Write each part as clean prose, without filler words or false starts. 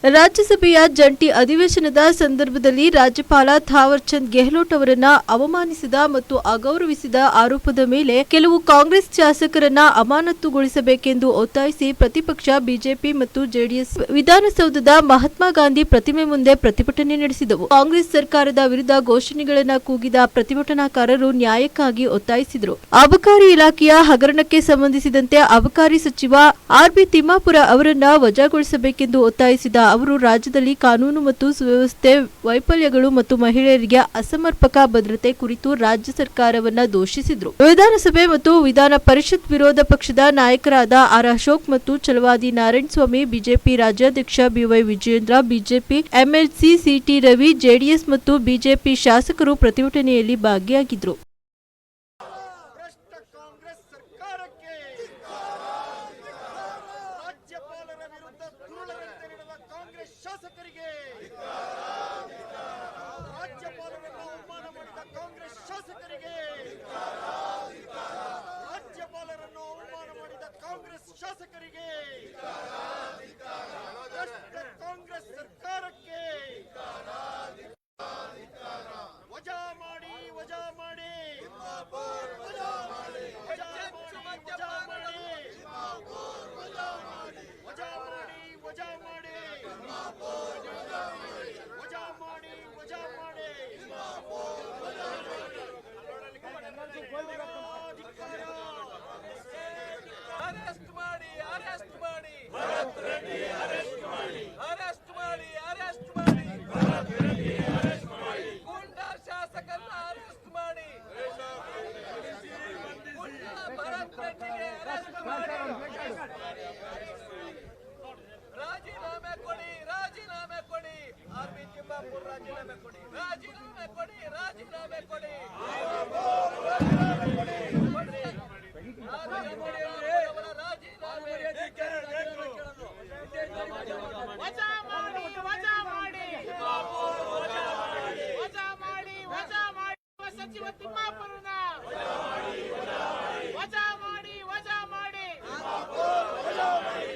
ರಾಜ್ಯಸಭೆಯ ಜಂಟಿ ಅಧಿವೇಶನದ ಸಂದರ್ಭದಲ್ಲಿ ರಾಜ್ಯಪಾಲ ಥಾವರ್ ಚಂದ್ ಗೆಹ್ಲೋಟ್ ಅವರನ್ನ ಅವಮಾನಿಸಿದ ಮತ್ತು ಅಗೌರವಿಸಿದ ಆರೋಪದ ಮೇಲೆ ಕೆಲವು ಕಾಂಗ್ರೆಸ್ ಶಾಸಕರನ್ನ ಅಮಾನತುಗೊಳಿಸಬೇಕೆಂದು ಒತ್ತಾಯಿಸಿ ಪ್ರತಿಪಕ್ಷ ಬಿಜೆಪಿ ಮತ್ತು ಜೆಡಿಎಸ್ ವಿಧಾನಸೌಧದ ಮಹಾತ್ಮ ಗಾಂಧಿ ಪ್ರತಿಮೆ ಮುಂದೆ ಪ್ರತಿಭಟನೆ ನಡೆಸಿದವು. ಕಾಂಗ್ರೆಸ್ ಸರ್ಕಾರದ ವಿರುದ್ಧ ಘೋಷಣೆಗಳನ್ನು ಕೂಗಿದ ಪ್ರತಿಭಟನಾಕಾರರು ನ್ಯಾಯಕ್ಕಾಗಿ ಒತ್ತಾಯಿಸಿದರು. ಅಬಕಾರಿ ಇಲಾಖೆಯ ಹಗರಣಕ್ಕೆ ಸಂಬಂಧಿಸಿದಂತೆ ಅಬಕಾರಿ ಸಚಿವ ಆರ್.ಬಿ. ತಿಮ್ಮಾಪುರ ಅವರನ್ನ ವಜಾಗೊಳಿಸಬೇಕೆಂದು ಒತ್ತಾಯಿಸಿದ ಅವರು ರಾಜ್ಯದಲ್ಲಿ ಕಾನೂನು ಮತ್ತು ಸುವ್ಯವಸ್ಥೆ ವೈಫಲ್ಯಗಳು ಮತ್ತು ಮಹಿಳೆಯರಿಗೆ ಅಸಮರ್ಪಕ ಭದ್ರತೆ ಕುರಿತು ರಾಜ್ಯ ಸರ್ಕಾರವನ್ನ ದೂಷಿಸಿದರು. ವಿಧಾನಸಭೆ ಮತ್ತು ವಿಧಾನ ಪರಿಷತ್ ವಿರೋಧ ಪಕ್ಷದ ನಾಯಕರಾದ ಆರ್ ಅಶೋಕ್ ಮತ್ತು ಛಲವಾದಿ ನಾರಾಯಣಸ್ವಾಮಿ, ಬಿಜೆಪಿ ರಾಜ್ಯಾಧ್ಯಕ್ಷ B Y. Vijayendra, BJP MLC C T. Ravi, JDS ಮತ್ತು ಬಿಜೆಪಿ ಶಾಸಕರು ಪ್ರತಿಭಟನೆಯಲ್ಲಿ ಭಾಗಿಯಾಗಿದ್ದರು. ಶಾಸಕರಿಗೆ ರಾಜ್ಯಪಾಲರನ್ನು ಅವಮಾನ ಮಾಡಿದ ಕಾಂಗ್ರೆಸ್ ಶಾಸಕರಿಗೆ ರಾಜ್ಯಪಾಲರನ್ನು ಅವಮಾನ ಮಾಡಿದ ಕಾಂಗ್ರೆಸ್ ಶಾಸಕರಿಗೆ ಕಾಂಗ್ರೆಸ್ ಸರ್ಕಾರಕ್ಕೆ ವಜಾ ಮಾಡಿ ವಜಾ ಮಾಡಿ ವಜಾ ಮಾಡಿ ವಜಾ ಮಾಡಿ ವಜಾ ಮಾಡಿ ವಜಾ ಮಾಡಿ ಅರೆಸ್ಟ್ ಮಾಡಿ ಅರೆಸ್ಟ್ ಮಾಡಿ ಭರತ್ ರೆಡ್ಡಿ ಅರೆಸ್ಟ್ ಮಾಡಿ ಅರೆಸ್ಟ್ ಮಾಡಿ ಅರೆಸ್ಟ್ ಮಾಡಿ ಭರತ್ ರೆಡ್ಡಿ ಅರೆಸ್ಟ್ ಮಾಡಿ ಗುಂಡಾ ಶಾಸಕರನ್ನ ಅರೆಸ್ಟ್ ಮಾಡಿ ಗುಂಡಾ ಭರತ್ ರೆಡ್ಡಿಗೆ ಅರೆಸ್ಟ್ ಮಾಡಿ ರಾಜೀನಾಮೆ ಕೊಡಿ ರಾಜೀನಾಮೆ ಕೊಡಿ ಆರ್.ಬಿ. ತಿಮ್ಮಾಪುರ ರಾಜೀನಾಮೆ ಕೊಡಿ ರಾಜೀನಾಮೆ ಕೊಡಿ ರಾಜೀನಾಮೆ ಕೊಡಿ ವಜಾ ಮಾಡಿ ವಜಾ ಮಾಡಿ ವಜಾ ಮಾಡಿ ವಜಾ ಮಾಡಿ ಸಚಿವ ತಿಮ್ಮಾಪುರನ ವಜಾ ಮಾಡಿ ವಜಾ ಮಾಡಿ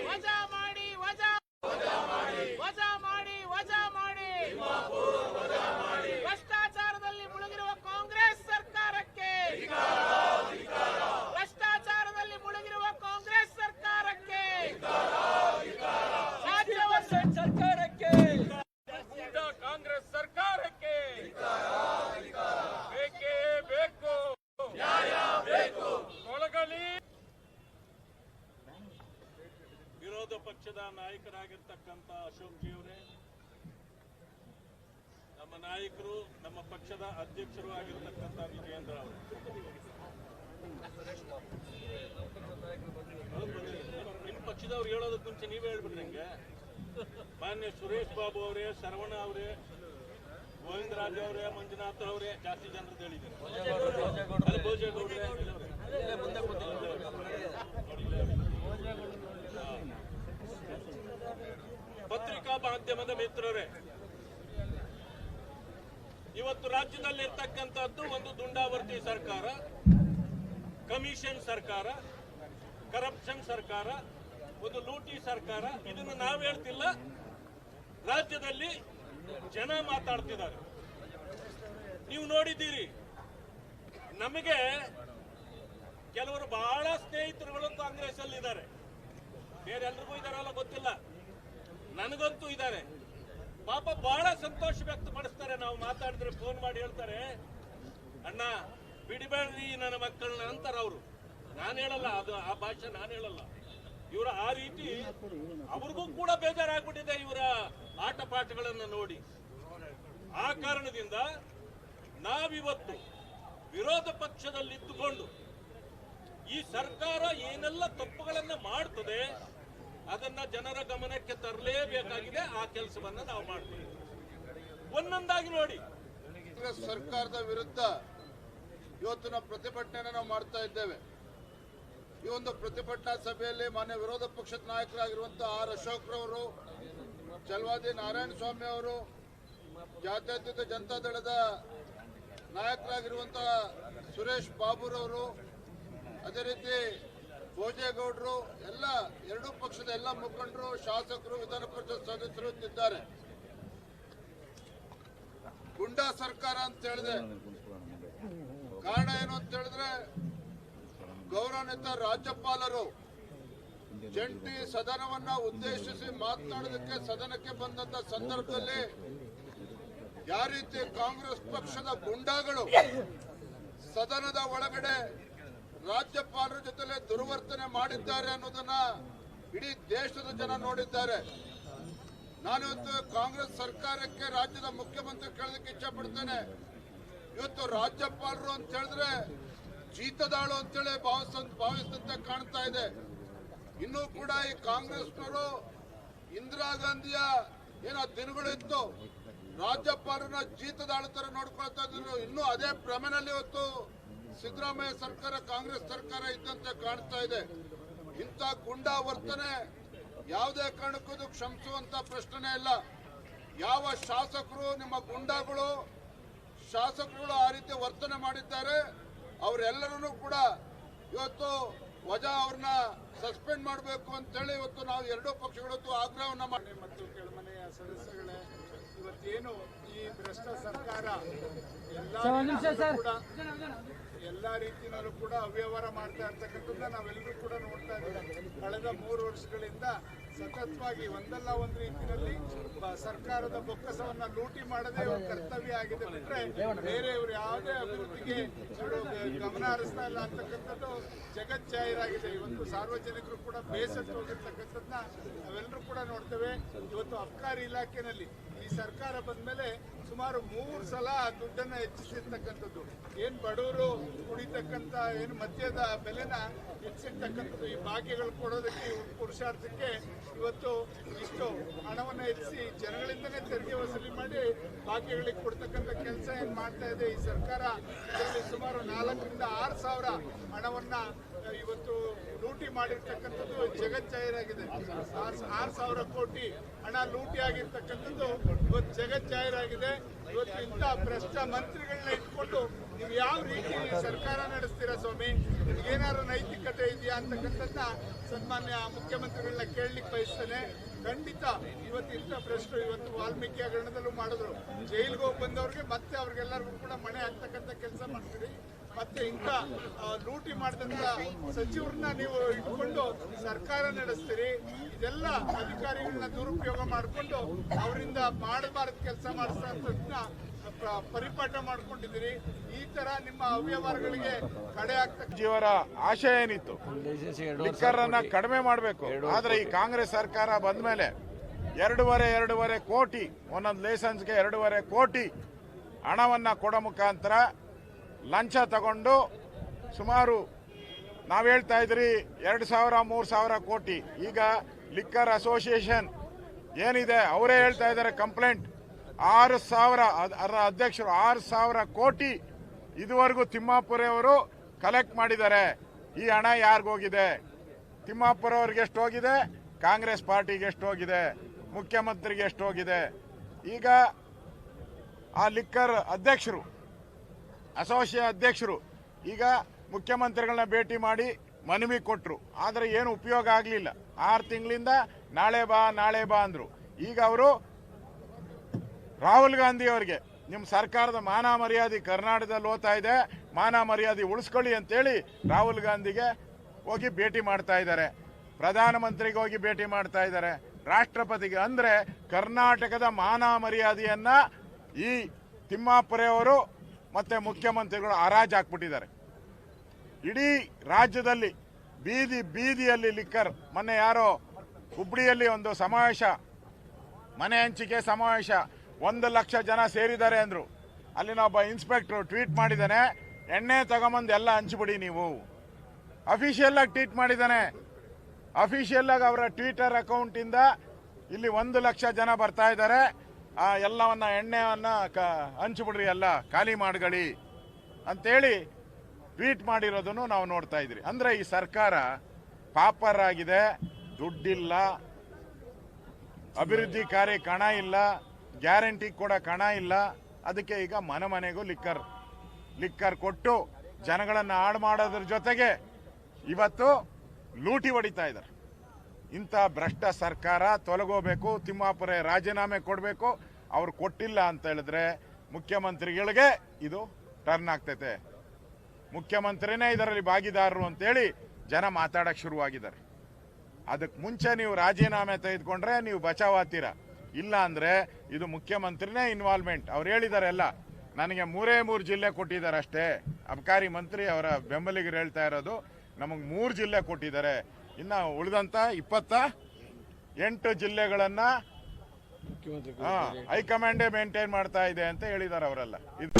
ವಜಾ ಮಾಡಿ ವಜಾ ವಜಾ ಮಾಡಿ ವಜಾ ಮಾಡಿ ಭ್ರಷ್ಟಾಚಾರದಲ್ಲಿ ಮುಳುಗಿರುವ ಕಾಂಗ್ರೆಸ್ ಸರ್ಕಾರಕ್ಕೆ ಭ್ರಷ್ಟಾಚಾರದಲ್ಲಿ ಮುಳುಗಿರುವ ಕಾಂಗ್ರೆಸ್ ಸರ್ಕಾರಕ್ಕೆ ಸರ್ಕಾರಕ್ಕೆ ಕಾಂಗ್ರೆಸ್ ಸರ್ಕಾರಕ್ಕೆ ಬೇಕೇ ಬೇಕು ನ್ಯಾಯ ಬೇಕು ತೊಲಗಲಿ. ವಿರೋಧ ಪಕ್ಷದ ನಾಯಕರಾಗಿರ್ತಕ್ಕಂಥ ಅಶೋಕ್ ಜಿ ಅವರೇ, ನಮ್ಮ ನಾಯಕರು, ನಮ್ಮ ಪಕ್ಷದ ಅಧ್ಯಕ್ಷರು ಆಗಿರ್ತಕ್ಕಂಥ ವಿಜಯೇಂದ್ರ ಅವರು, ನಿಮ್ಮ ಪಕ್ಷದವ್ರು ಹೇಳೋದಕ್ಕೆ ಮುಂಚೆ ನೀವೇ ಹೇಳ್ಬಿಡ್ರಿ. ನಂಗೆ ಮಾನ್ಯ ಸುರೇಶ್ ಬಾಬು ಅವರೇ, ಶರವಣ ಅವರೇ, ಗೋವಿಂದರಾಜ್ ಅವರೇ, ಮಂಜುನಾಥ್ ಅವರೇ, ಜಾಸ್ತಿ ಜನರದ್ದು ಹೇಳಿದ್ದಾರೆ. ಪತ್ರಿಕಾ ಮಾಧ್ಯಮದ ಮಿತ್ರರೇ, ಇವತ್ತು ರಾಜ್ಯದಲ್ಲಿರ್ತಕ್ಕಂಥದ್ದು ಒಂದು ದುಂಡಾವರ್ತಿ ಸರ್ಕಾರ, ಕಮಿಷನ್ ಸರ್ಕಾರ, ಕರಪ್ಷನ್ ಸರ್ಕಾರ, ಒಂದು ಲೂಟಿ ಸರ್ಕಾರ. ಇದನ್ನು ನಾವು ಹೇಳ್ತಿಲ್ಲ, ರಾಜ್ಯದಲ್ಲಿ ಜನ ಮಾತಾಡ್ತಿದ್ದಾರೆ. ನೀವು ನೋಡಿದ್ದೀರಿ, ನಮಗೆ ಕೆಲವರು ಬಹಳ ಸ್ನೇಹಿತರುಗಳು ಕಾಂಗ್ರೆಸ್ ಅಲ್ಲಿ ಇದ್ದಾರೆ, ಬೇರೆ ಎಲ್ರಿಗೂ ಇದಾರಲ್ಲ ಗೊತ್ತಿಲ್ಲ, ನನಗಂತೂ ಇದ್ದಾರೆ. ಪಾಪ ಬಹಳ ಸಂತೋಷ ವ್ಯಕ್ತಪಡಿಸ್ತಾರೆ. ನಾವು ಮಾತಾಡಿದ್ರೆ ಫೋನ್ ಮಾಡಿ ಹೇಳ್ತಾರೆ, ಅಣ್ಣ ಬಿಡಿಬೇಡ್ರಿ ನನ್ನ ಮಕ್ಕಳನ್ನ ಅಂತಾರೆ ಅವರು. ನಾನು ಹೇಳಲ್ಲ, ಅದು ಆ ಭಾಷೆ ನಾನು ಹೇಳಲ್ಲ. ಇವರ ಆ ರೀತಿ ಅವ್ರಿಗೂ ಕೂಡ ಬೇಜಾರಾಗ್ಬಿಟ್ಟಿದೆ ಇವರ ಆಟ ಪಾಠಗಳನ್ನು ನೋಡಿ. ಆ ಕಾರಣದಿಂದ ನಾವಿವತ್ತು ವಿರೋಧ ಪಕ್ಷದಲ್ಲಿದ್ದುಕೊಂಡು ಈ ಸರ್ಕಾರ ಏನೆಲ್ಲ ತಪ್ಪುಗಳನ್ನ ಮಾಡ್ತದೆ ಅದನ್ನ ಜನರ ಗಮನಕ್ಕೆ ತರಲೇಬೇಕಾಗಿದೆ. ಆ ಕೆಲಸವನ್ನ ನಾವು ಮಾಡ್ತೀವಿ. ಒಂದೊಂದಾಗಿ ನೋಡಿ. ಸರ್ಕಾರದ ವಿರುದ್ಧ ಇವತ್ತಿನ ಪ್ರತಿಭಟನೆ ನಾವು ಮಾಡ್ತಾ ಇದ್ದೇವೆ. ಈ ಒಂದು ಪ್ರತಿಭಟನಾ ಸಭೆಯಲ್ಲಿ ಮಾನ್ಯ ವಿರೋಧ ಪಕ್ಷದ ನಾಯಕರಾಗಿರುವಂತಹ ಆರ್ ಅಶೋಕ್ ರವರು, ಛಲವಾದಿ ನಾರಾಯಣಸ್ವಾಮಿ ಅವರು, ಜಾತ್ಯತೀತ ಜನತಾದಳದ ನಾಯಕರಾಗಿರುವಂತಹ ಸುರೇಶ್ ಬಾಬುರವರು, ಅದೇ ರೀತಿ ಭೋಜೇಗೌಡರು ಎಲ್ಲ ಎರಡೂ ಪಕ್ಷದ ಎಲ್ಲ ಮುಖಂಡರು, ಶಾಸಕರು, ವಿಧಾನ ಪರಿಷತ್ ಸದಸ್ಯರು ಇದ್ದಾರೆ. ಗುಂಡಾ ಸರ್ಕಾರ ಅಂತ ಹೇಳಿದೆ. ಕಾರಣ ಏನು ಅಂತ ಹೇಳಿದ್ರೆ, ಗೌರವಾನ್ವಿತ ರಾಜ್ಯಪಾಲರು ಜಂಟಿ ಸದನವನ್ನ ಉದ್ದೇಶಿಸಿ ಮಾತನಾಡೋದಕ್ಕೆ ಸದನಕ್ಕೆ ಬಂದಂತ ಸಂದರ್ಭದಲ್ಲಿ ಯಾವ ರೀತಿ ಕಾಂಗ್ರೆಸ್ ಪಕ್ಷದ ಗುಂಡಾಗಳು ಸದನದ ಒಳಗಡೆ ರಾಜ್ಯಪಾಲರ ಜೊತೆ ದುರ್ವರ್ತನೆ ಮಾಡಿದ್ದಾರೆ ಅನ್ನೋದನ್ನ ಇಡೀ ದೇಶದ ಜನ ನೋಡಿದ್ದಾರೆ. ನಾನಿವತ್ತು ಕಾಂಗ್ರೆಸ್ ಸರ್ಕಾರಕ್ಕೆ, ರಾಜ್ಯದ ಮುಖ್ಯಮಂತ್ರಿ ಕೇಳೋದಕ್ಕೆ ಇಚ್ಛೆ ಪಡ್ತೇನೆ. ಇವತ್ತು ರಾಜ್ಯಪಾಲರು ಅಂತ ಹೇಳಿದ್ರೆ ಜೀತದಾಳು ಅಂತೇಳಿ ಭಾವಿಸಿದಂತೆ ಕಾಣ್ತಾ ಇದೆ. ಇನ್ನೂ ಕೂಡ ಈ ಕಾಂಗ್ರೆಸ್ನವರು ಇಂದಿರಾ ಗಾಂಧಿಯ ಏನೋ ದಿನಗಳಿತ್ತು, ರಾಜ್ಯಪಾಲರನ್ನ ಜೀತದಾಳು ತರ ನೋಡ್ಕೊಳ್ತಾ ಇದ್ರು. ಇನ್ನೂ ಅದೇ ಭ್ರಮೆನಲ್ಲಿ ಇವತ್ತು ಸಿದ್ದರಾಮಯ್ಯ ಸರ್ಕಾರ, ಕಾಂಗ್ರೆಸ್ ಸರ್ಕಾರ ಇದ್ದಂತೆ ಕಾಣ್ತಾ ಇದೆ. ಇಂಥ ಗುಂಡಾ ವರ್ತನೆ ಯಾವುದೇ ಕಾರಣಕ್ಕೂ ಕ್ಷಮಿಸುವಂತ ಪ್ರಶ್ನೆ ಇಲ್ಲ. ಯಾವ ಶಾಸಕರು, ನಿಮ್ಮ ಗುಂಡಾಗಳು ಶಾಸಕರುಗಳು ಆ ರೀತಿ ವರ್ತನೆ ಮಾಡಿದ್ದಾರೆ, ಅವರೆಲ್ಲರೂ ಕೂಡ ಇವತ್ತು ವಜಾ ಅವ್ರನ್ನ ಸಸ್ಪೆಂಡ್ ಮಾಡಬೇಕು ಅಂತೇಳಿ ಇವತ್ತು ನಾವು ಎರಡೂ ಪಕ್ಷಗಳು ಆಗ್ರಹವನ್ನ ಮಾಡಿ. ಮತ್ತು ಕೆಳಮನೆಯ ಸದಸ್ಯಗಳೇ, ಇವತ್ತೇನು ಈ ಭ್ರಷ್ಟ ಸರ್ಕಾರ ಎಲ್ಲ ರೀತಿಯಲ್ಲೂ ಕೂಡ ಅವ್ಯವಹಾರ ಮಾಡ್ತಾ ಇರ್ತಕ್ಕಂಥದ್ದನ್ನ ನಾವೆಲ್ಲರೂ ಕೂಡ ನೋಡ್ತಾ ಇದ್ದೀವಿ. ಕಳೆದ 3 ವರ್ಷಗಳಿಂದ ಸತತವಾಗಿ ಒಂದಲ್ಲ ಒಂದು ರೀತಿಯಲ್ಲಿ ಸರ್ಕಾರದ ಬೊಕ್ಕಸವನ್ನ ಲೂಟಿ ಮಾಡದೆ ಇವ್ರ ಕರ್ತವ್ಯ ಆಗಿದೆ ಬಿಟ್ರೆ ಬೇರೆ ಇವರು ಯಾವುದೇ ಅಭಿವೃದ್ಧಿಗೆ ಇವರು ಗಮನ ಹರಿಸ್ತಾ ಇಲ್ಲ ಅಂತಕ್ಕಂಥದ್ದು ಜಗಜ್ಜಾಹೀರಾಗಿದೆ. ಇವತ್ತು ಸಾರ್ವಜನಿಕರು ಕೂಡ ಬೇಸತ್ತು ಹೋಗಿರ್ತಕ್ಕಂಥದ್ದನ್ನ ನಾವೆಲ್ಲರೂ ಕೂಡ ನೋಡ್ತೇವೆ. ಇವತ್ತು ಅಬ್ಕಾರಿ ಇಲಾಖೆನಲ್ಲಿ ಈ ಸರ್ಕಾರ ಬಂದ್ಮೇಲೆ ಸುಮಾರು 3 ಸಲ ದುಡ್ಡನ್ನು ಹೆಚ್ಚಿಸಿರ್ತಕ್ಕಂಥದ್ದು, ಏನ್ ಬಡವರು ಕುಡಿತಕ್ಕಂಥ ಏನು ಮದ್ಯದ ಬೆಲೆನ ಹೆಚ್ಚಿರ್ತಕ್ಕಂಥದ್ದು, ಈ ಭಾಗ್ಯಗಳು ಕೊಡೋದಕ್ಕೆ ಪುರುಷಾರ್ಥಕ್ಕೆ ಇವತ್ತು ಇಷ್ಟು ಹಣವನ್ನು ಹೆಚ್ಚಿಸಿ ಜನಗಳಿಂದನೇ ತೆರಿಗೆ ವಸೂಲಿ ಮಾಡಿ ಭಾಗ್ಯಗಳಿಗೆ ಕೊಡ್ತಕ್ಕಂಥ ಕೆಲಸ ಏನ್ ಮಾಡ್ತಾ ಇದೆ ಈ ಸರ್ಕಾರ. ಇದರಲ್ಲಿ ಸುಮಾರು 4 ರಿಂದ 6 ಸಾವಿರ ಹಣವನ್ನ ಇವತ್ತು ಲೂಟಿ ಮಾಡಿರ್ತಕ್ಕಂಥದ್ದು ಜಗಜ್ಜಾಹೀರಾಗಿದೆ. 6,000 ಕೋಟಿ ಹಣ ಲೂಟಿ ಆಗಿರ್ತಕ್ಕಂಥದ್ದು ಇವತ್ತು ಜಗಜ್ಜಾಹೀರಾಗಿದೆ. ಇವತ್ತು ಇಂಥ ಭ್ರಷ್ಟ ಮಂತ್ರಿಗಳನ್ನ ಇಟ್ಕೊಂಡು ನೀವು ಯಾವ ರೀತಿ ಸರ್ಕಾರ ನಡೆಸ್ತೀರಾ ಸ್ವಾಮಿ? ನಿಮ್ಗೇನಾದ್ರು ನೈತಿಕತೆ ಇದೆಯಾ ಅಂತಕ್ಕಂಥದ್ದನ್ನ ಸನ್ಮಾನ್ಯ ಮುಖ್ಯಮಂತ್ರಿಗಳನ್ನ ಕೇಳಲಿಕ್ಕೆ ಬಯಸ್ತೇನೆ. ಖಂಡಿತ ಇವತ್ತು ಇಂಥ ಭ್ರಷ್ಟರು ಇವತ್ತು ವಾಲ್ಮೀಕಿ ಹಗರಣದಲ್ಲೂ ಮಾಡಿದ್ರು, ಜೈಲಿಗೆ ಹೋಗಿ ಬಂದವ್ರಿಗೆ ಮತ್ತೆ ಅವ್ರಿಗೆಲ್ಲರಿಗೂ ಕೂಡ ಮಣೆ ಹಾಕ್ತಕ್ಕಂಥ ಕೆಲಸ ಮಾಡ್ತೀರಿ. ಮತ್ತೆ ಇಂಥ ಲೂಟಿ ಮಾಡಿದಂತ ಸಚಿವರನ್ನ ನೀವು ಇಟ್ಕೊಂಡು ಸರ್ಕಾರ ನಡೆಸ್ತೀರಿ. ಇದೆಲ್ಲ ಅಧಿಕಾರಿಗಳನ್ನ ದುರುಪಯೋಗ ಮಾಡಿಕೊಂಡು ಅವರಿಂದ ಮಾಡಬಾರದು ಕೆಲಸ ಮಾಡಿಸ್ತಕ್ಕಂಥದ್ದನ್ನ ಪರಿಪಾಠ ಮಾಡ್ಕೊಂಡಿದ್ದೀರಿ. ಈ ತರ ನಿಮ್ಮ ಅವ್ಯವಹಾರಗಳಿಗೆ ಕಡೆ ಆಗ್ತಕ್ಕ ಜೀವರ ಆಶೆ ಏನಿತ್ತು, ಲಿಕ್ಕರ್ ಅನ್ನ ಕಡಿಮೆ ಮಾಡಬೇಕು. ಆದ್ರೆ ಈ ಕಾಂಗ್ರೆಸ್ ಸರ್ಕಾರ ಬಂದ ಮೇಲೆ 2.5 ಕೋಟಿ ಒಂದೊಂದು ಲೈಸೆನ್ಸ್ಗೆ 2.5 ಕೋಟಿ ಹಣವನ್ನ ಕೊಡೋ ಮುಖಾಂತರ ಲಂಚ ತಗೊಂಡು ಸುಮಾರು ನಾವು ಹೇಳ್ತಾ ಇದ್ರಿ 2,000-3,000 ಕೋಟಿ. ಈಗ ಲಿಕ್ಕರ್ ಅಸೋಸಿಯೇಷನ್ ಏನಿದೆ ಅವರೇ ಹೇಳ್ತಾ ಇದ್ದಾರೆ ಕಂಪ್ಲೇಂಟ್ 6,000 ಅಧ್ಯಕ್ಷರು 6,000 ಕೋಟಿ ಇದುವರೆಗೂ ತಿಮ್ಮಾಪುರ ಅವರು ಕಲೆಕ್ಟ್ ಮಾಡಿದ್ದಾರೆ. ಈ ಹಣ ಯಾರಿಗೋಗಿದೆ? ತಿಮ್ಮಾಪುರ ಅವ್ರಿಗೆ ಎಷ್ಟು ಹೋಗಿದೆ, ಕಾಂಗ್ರೆಸ್ ಪಾರ್ಟಿಗೆ ಎಷ್ಟು ಹೋಗಿದೆ, ಮುಖ್ಯಮಂತ್ರಿಗೆ ಎಷ್ಟು ಹೋಗಿದೆ? ಈಗ ಆ ಲಿಕ್ಕರ್ ಅಧ್ಯಕ್ಷರು, ಅಸೋಸಿಯೇಷನ್ ಅಧ್ಯಕ್ಷರು ಈಗ ಮುಖ್ಯಮಂತ್ರಿಗಳನ್ನ ಭೇಟಿ ಮಾಡಿ ಮನವಿ ಕೊಟ್ಟರು. ಆದರೆ ಏನು ಉಪಯೋಗ ಆಗಲಿಲ್ಲ. 6 ತಿಂಗಳಿಂದ ನಾಳೆ ಬಾ ಅಂದ್ರು. ಈಗ ಅವರು ರಾಹುಲ್ ಗಾಂಧಿ ಅವರಿಗೆ ನಿಮ್ಮ ಸರ್ಕಾರದ ಮಾನ ಮರ್ಯಾದೆ ಕರ್ನಾಟಕದಲ್ಲಿ ಹೋಗ್ತಾ ಇದೆ, ಮಾನ ಮರ್ಯಾದೆ ಉಳಿಸ್ಕೊಳ್ಳಿ ಅಂತೇಳಿ ರಾಹುಲ್ ಗಾಂಧಿಗೆ ಹೋಗಿ ಭೇಟಿ ಮಾಡ್ತಾ ಇದ್ದಾರೆ, ಪ್ರಧಾನಮಂತ್ರಿಗೆ ಹೋಗಿ ಭೇಟಿ ಮಾಡ್ತಾ ಇದ್ದಾರೆ, ರಾಷ್ಟ್ರಪತಿಗೆ. ಅಂದ್ರೆ ಕರ್ನಾಟಕದ ಮಾನ ಮರ್ಯಾದೆಯನ್ನ ಈ ತಿಮ್ಮಾಪುರೆ ಅವರು ಮತ್ತೆ ಮುಖ್ಯಮಂತ್ರಿಗಳು ಹರಾಜು ಹಾಕ್ಬಿಟ್ಟಿದ್ದಾರೆ. ಇಡೀ ರಾಜ್ಯದಲ್ಲಿ ಬೀದಿಯಲ್ಲಿ ಲಿಕ್ಕರ್. ಮೊನ್ನೆ ಯಾರೋ ಹುಬ್ಳಿಯಲ್ಲಿ ಒಂದು ಸಮಾವೇಶ, ಮನೆ ಹಂಚಿಕೆ ಸಮಾವೇಶ, 1 ಲಕ್ಷ ಜನ ಸೇರಿದ್ದಾರೆ ಅಂದ್ರು. ಅಲ್ಲಿನ ಒಬ್ಬ ಇನ್ಸ್ಪೆಕ್ಟರ್ ಟ್ವೀಟ್ ಮಾಡಿದ್ದಾನೆ, ಎಣ್ಣೆ ತಗೊಂಬಂದು ಎಲ್ಲ ಹಂಚಿಬಿಡಿ ನೀವು. ಅಫಿಷಿಯಲ್ ಆಗಿ ಟ್ವೀಟ್ ಮಾಡಿದ್ದಾನೆ. ಅಫಿಷಿಯಲ್ ಆಗಿ ಅವರ ಟ್ವಿಟರ್ ಅಕೌಂಟ್ ಇಂದ ಇಲ್ಲಿ 1 ಲಕ್ಷ ಜನ ಬರ್ತಾ ಇದ್ದಾರೆ, ಎಲ್ಲವನ್ನ ಎಣ್ಣೆವನ್ನ ಹಂಚಿಬಿಡ್ರಿ, ಎಲ್ಲ ಖಾಲಿ ಮಾಡ್ಕೊಳ್ಳಿ ಅಂತೇಳಿ ಟ್ವೀಟ್ ಮಾಡಿರೋದನ್ನು ನಾವು ನೋಡ್ತಾ ಇದ್ರಿ. ಅಂದ್ರೆ ಈ ಸರ್ಕಾರ ಪಾಪರ್ ಆಗಿದೆ, ದುಡ್ಡಿಲ್ಲ, ಅಭಿವೃದ್ಧಿ ಕಾರ್ಯ ಕಣ ಇಲ್ಲ, ಗ್ಯಾರಂಟಿ ಕೂಡ ಕಣ ಇಲ್ಲ. ಅದಕ್ಕೆ ಈಗ ಮನೆಗೂ ಲಿಕ್ಕರ್ ಕೊಟ್ಟು ಜನಗಳನ್ನ ಹಾಳು ಮಾಡೋದ್ರ ಜೊತೆಗೆ ಇವತ್ತು ಲೂಟಿ ಹೊಡಿತಾ ಇದ್ದಾರೆ. ಇಂಥ ಭ್ರಷ್ಟ ಸರ್ಕಾರ ತೊಲಗೋಬೇಕು, ತಿಮ್ಮಾಪುರ ರಾಜೀನಾಮೆ ಕೊಡಬೇಕು. ಅವ್ರು ಕೊಟ್ಟಿಲ್ಲ ಅಂತ ಹೇಳಿದ್ರೆ ಮುಖ್ಯಮಂತ್ರಿಗಳಿಗೆ ಇದು ಟರ್ನ್ ಆಗ್ತೈತೆ. ಮುಖ್ಯಮಂತ್ರಿನೇ ಇದರಲ್ಲಿ ಭಾಗಿದಾರರು ಅಂತೇಳಿ ಜನ ಮಾತಾಡಕ್ಕೆ ಶುರುವಾಗಿದ್ದಾರೆ. ಅದಕ್ಕೆ ಮುಂಚೆ ನೀವು ರಾಜೀನಾಮೆ ತೆಗೆದುಕೊಂಡ್ರೆ ನೀವು ಬಚಾವಾತೀರ, ಇಲ್ಲ ಅಂದರೆ ಇದು ಮುಖ್ಯಮಂತ್ರಿನೇ ಇನ್ವಾಲ್ವ್ಮೆಂಟ್. ಅವ್ರು ಹೇಳಿದ್ದಾರೆ ಎಲ್ಲ, ನನಗೆ 3 ಜಿಲ್ಲೆ ಕೊಟ್ಟಿದ್ದಾರೆ ಅಷ್ಟೇ. ಅಬಕಾರಿ ಮಂತ್ರಿ ಅವರ ಬೆಂಬಲಿಗರು ಹೇಳ್ತಾ ಇರೋದು ನಮಗೆ 3 ಜಿಲ್ಲೆ ಕೊಟ್ಟಿದ್ದಾರೆ, ಇನ್ನು ಉಳಿದಂಥ 28 ಜಿಲ್ಲೆಗಳನ್ನು ಹೈಕಮಾಂಡೇ ಮೇಂಟೈನ್ ಮಾಡ್ತಾ ಇದೆ ಅಂತ ಹೇಳಿದ್ದಾರೆ ಅವರೆಲ್ಲ. ಇದು